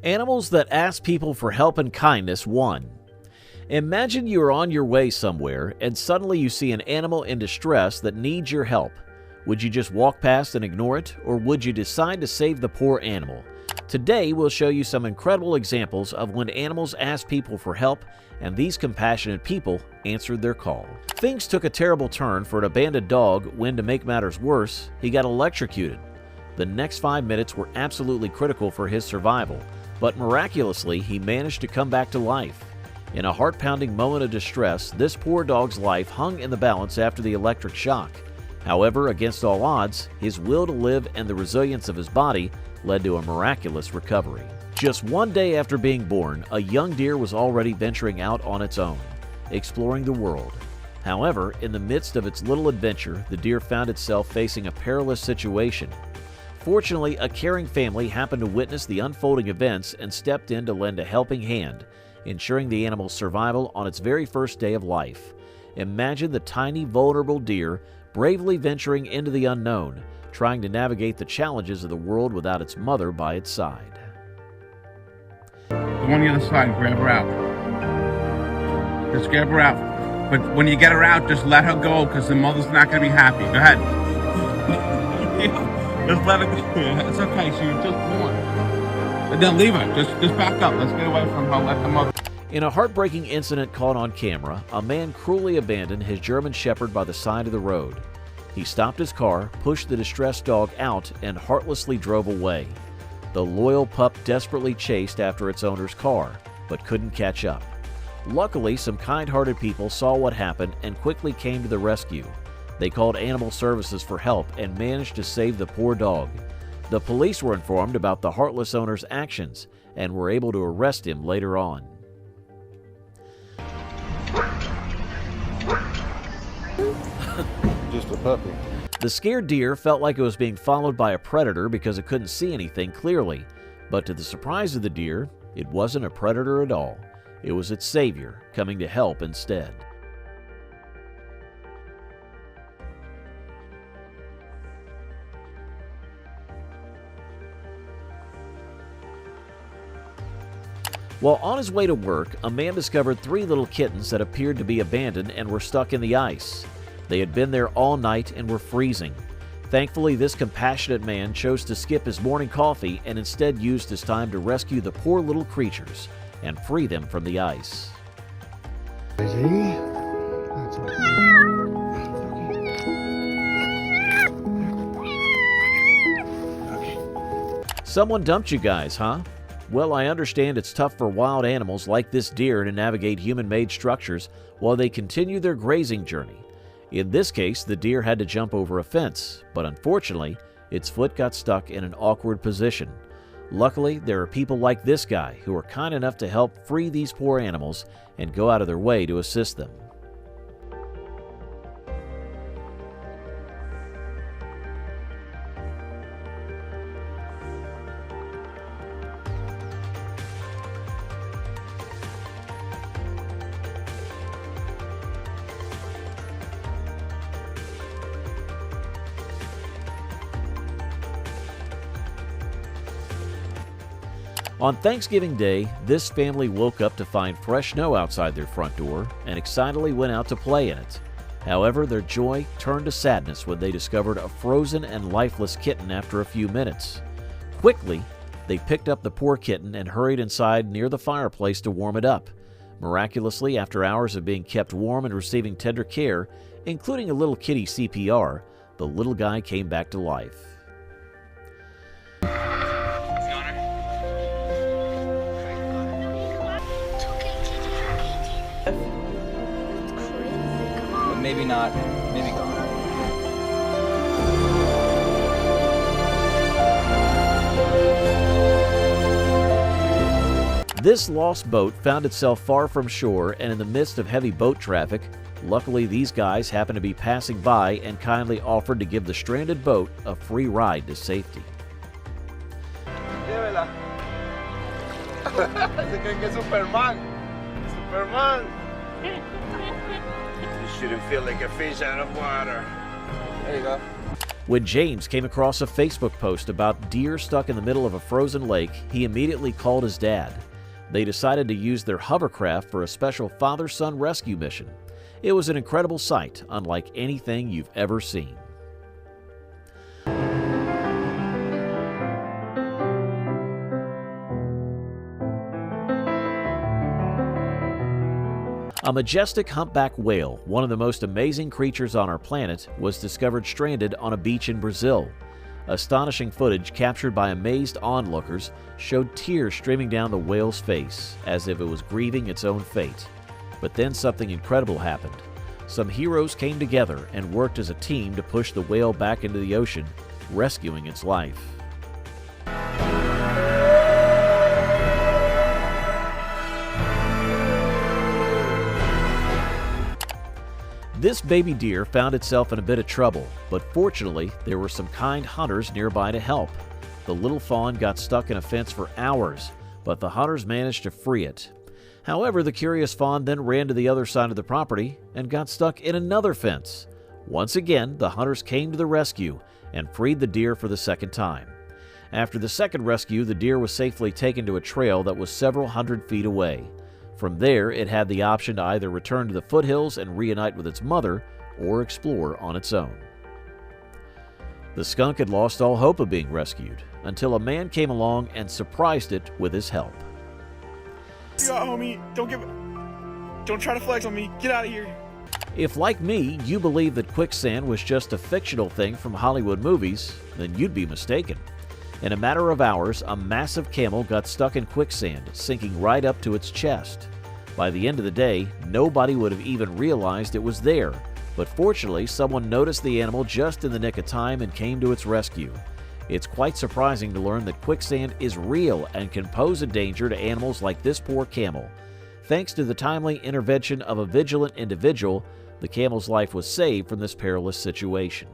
Animals that ask people for help and kindness 1. Imagine you are on your way somewhere and suddenly you see an animal in distress that needs your help. Would you just walk past and ignore it, or would you decide to save the poor animal? Today we'll show you some incredible examples of when animals ask people for help and these compassionate people answered their call. Things took a terrible turn for an abandoned dog when, to make matters worse, he got electrocuted. The next 5 minutes were absolutely critical for his survival, but miraculously he managed to come back to life. In a heart-pounding moment of distress, this poor dog's life hung in the balance after the electric shock. However, against all odds, his will to live and the resilience of his body led to a miraculous recovery. Just 1 day after being born, a young deer was already venturing out on its own, exploring the world. However, in the midst of its little adventure, the deer found itself facing a perilous situation. Fortunately, a caring family happened to witness the unfolding events and stepped in to lend a helping hand, ensuring the animal's survival on its very first day of life. Imagine the tiny, vulnerable deer bravely venturing into the unknown, trying to navigate the challenges of the world without its mother by its side. Go on the other side and grab her out. Just grab her out. But when you get her out, just let her go, because the mother's not going to be happy. Go ahead. Just let her go. It's okay. She just come on. And then leave her. Just back up. Let's get away from her. Let the mother. In a heartbreaking incident caught on camera, a man cruelly abandoned his German Shepherd by the side of the road. He stopped his car, pushed the distressed dog out, and heartlessly drove away. The loyal pup desperately chased after its owner's car, but couldn't catch up. Luckily, some kind-hearted people saw what happened and quickly came to the rescue. They called animal services for help and managed to save the poor dog. The police were informed about the heartless owner's actions and were able to arrest him later on. Just a puppy. The scared deer felt like it was being followed by a predator because it couldn't see anything clearly. But to the surprise of the deer, it wasn't a predator at all. It was its savior coming to help instead. While on his way to work, a man discovered 3 little kittens that appeared to be abandoned and were stuck in the ice. They had been there all night and were freezing. Thankfully, this compassionate man chose to skip his morning coffee and instead used his time to rescue the poor little creatures and free them from the ice. Someone dumped you guys, huh? Well, I understand it's tough for wild animals like this deer to navigate human-made structures while they continue their grazing journey. In this case, the deer had to jump over a fence, but unfortunately, its foot got stuck in an awkward position. Luckily, there are people like this guy who are kind enough to help free these poor animals and go out of their way to assist them. On Thanksgiving Day, this family woke up to find fresh snow outside their front door and excitedly went out to play in it. However, their joy turned to sadness when they discovered a frozen and lifeless kitten after a few minutes. Quickly, they picked up the poor kitten and hurried inside near the fireplace to warm it up. Miraculously, after hours of being kept warm and receiving tender care, including a little kitty CPR, the little guy came back to life. But maybe not. Maybe gone. This lost boat found itself far from shore and in the midst of heavy boat traffic. Luckily, these guys happened to be passing by and kindly offered to give the stranded boat a free ride to safety. Llévela. Se creen que es Superman. Superman. You shouldn't feel like a fish out of water. There you go. When James came across a Facebook post about deer stuck in the middle of a frozen lake, he immediately called his dad. They decided to use their hovercraft for a special father-son rescue mission. It was an incredible sight, unlike anything you've ever seen. A majestic humpback whale, one of the most amazing creatures on our planet, was discovered stranded on a beach in Brazil. Astonishing footage captured by amazed onlookers showed tears streaming down the whale's face, as if it was grieving its own fate. But then something incredible happened. Some heroes came together and worked as a team to push the whale back into the ocean, rescuing its life. This baby deer found itself in a bit of trouble, but fortunately, there were some kind hunters nearby to help. The little fawn got stuck in a fence for hours, but the hunters managed to free it. However, the curious fawn then ran to the other side of the property and got stuck in another fence. Once again, the hunters came to the rescue and freed the deer for the second time. After the second rescue, the deer was safely taken to a trail that was several hundred feet away. From there, it had the option to either return to the foothills and reunite with its mother or explore on its own. The skunk had lost all hope of being rescued until a man came along and surprised it with his help. Yeah, homie, don't try to flex on me. Get out of here. If, like me, you believe that quicksand was just a fictional thing from Hollywood movies, then you'd be mistaken. In a matter of hours, a massive camel got stuck in quicksand, sinking right up to its chest. By the end of the day, nobody would have even realized it was there, but fortunately, someone noticed the animal just in the nick of time and came to its rescue. It's quite surprising to learn that quicksand is real and can pose a danger to animals like this poor camel. Thanks to the timely intervention of a vigilant individual, the camel's life was saved from this perilous situation.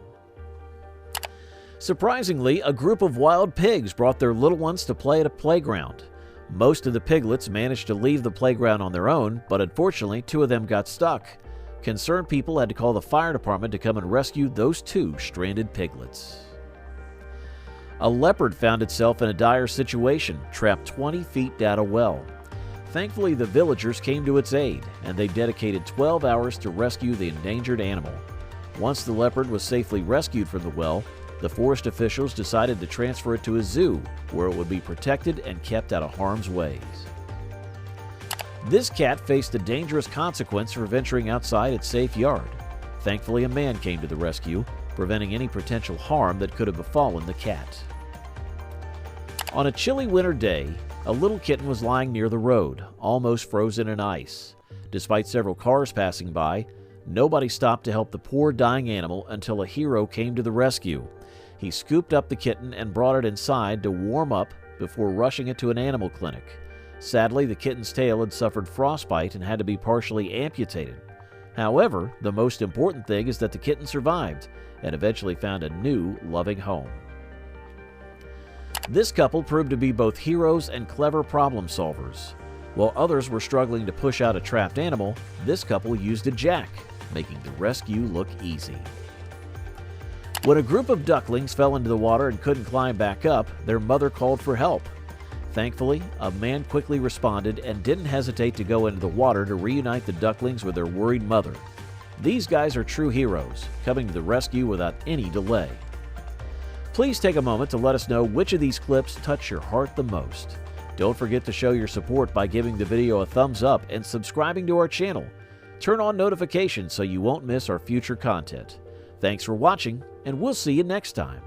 Surprisingly, a group of wild pigs brought their little ones to play at a playground. Most of the piglets managed to leave the playground on their own, but unfortunately, 2 of them got stuck. Concerned people had to call the fire department to come and rescue those 2 stranded piglets. A leopard found itself in a dire situation, trapped 20 feet down a well. Thankfully, the villagers came to its aid, and they dedicated 12 hours to rescue the endangered animal. Once the leopard was safely rescued from the well, the forest officials decided to transfer it to a zoo, where it would be protected and kept out of harm's way. This cat faced a dangerous consequence for venturing outside its safe yard. Thankfully, a man came to the rescue, preventing any potential harm that could have befallen the cat. On a chilly winter day, a little kitten was lying near the road, almost frozen in ice. Despite several cars passing by, nobody stopped to help the poor dying animal until a hero came to the rescue. He scooped up the kitten and brought it inside to warm up before rushing it to an animal clinic. Sadly, the kitten's tail had suffered frostbite and had to be partially amputated. However, the most important thing is that the kitten survived and eventually found a new, loving home. This couple proved to be both heroes and clever problem solvers. While others were struggling to push out a trapped animal, this couple used a jack, making the rescue look easy. When a group of ducklings fell into the water and couldn't climb back up, their mother called for help. Thankfully, a man quickly responded and didn't hesitate to go into the water to reunite the ducklings with their worried mother. These guys are true heroes, coming to the rescue without any delay. Please take a moment to let us know which of these clips touch your heart the most. Don't forget to show your support by giving the video a thumbs up and subscribing to our channel. Turn on notifications so you won't miss our future content. Thanks for watching, and we'll see you next time.